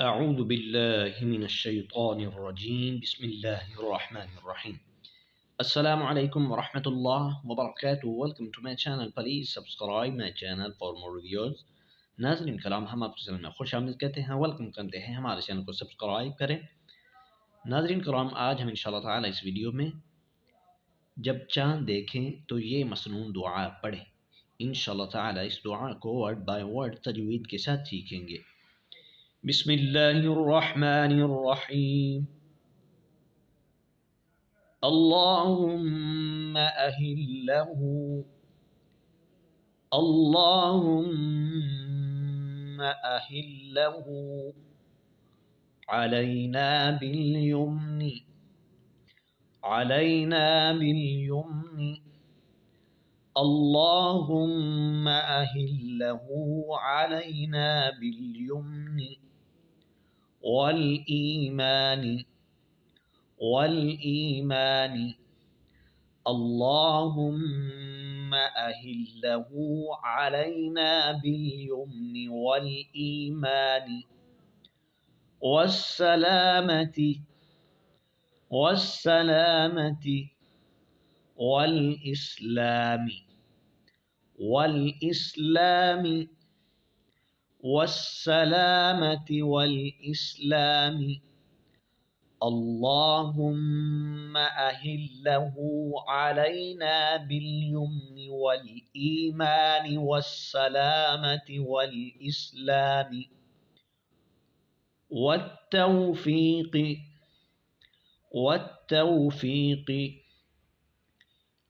أعوذ بالله من الشيطان الرجيم. بسم الله الرحمن الرحيم. Assalamu alaikum wa rahmatullah wa barakatuh. Welcome to my channel. Please subscribe my channel for more videos. नाजरीन कलाम हम आपके चैनल में खुश आमदीद कहते हैं, वेलकम करते हैं, हमारे चैनल को सब्सक्राइब करें। नाजरीन कराम, आज हम इंशाल्लाह ताला इस वीडियो में जब चांद देखें तो ये मसनून दुआ पढ़ें। इंशाल्लाह ताला इस दुआ को वर्ड बाय वर्ड तजवीद के साथ सीखेंगे। बिस्मिल्लाहिर्रहमानिर्रहीम। اللهم أهله اللهم أهله علينا باليمن اللهم أهله علينا باليمن والإيمان اللهم أهله علينا باليمن والإيمان والسلامة والإسلام والسلامة والإسلام اللهم أهله علينا باليمن والإيمان والسلامة والإسلام والتوفيق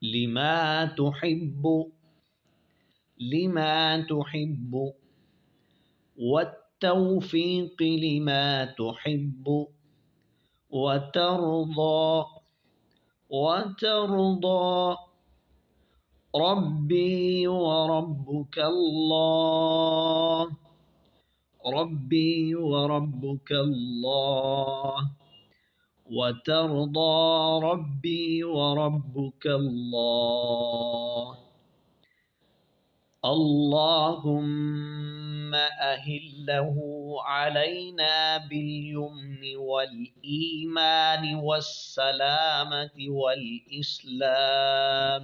لما تحب والتوفيق لما تحب وترضى ربي وربك الله وترضى ربي وربك الله. اللهم أهله علينا باليمن والإيمان والسلامة والإسلام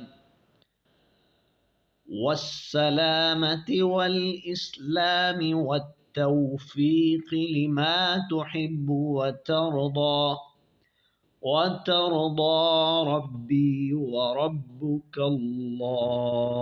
والتوفيق لما تحب وترضى ربي وربك الله.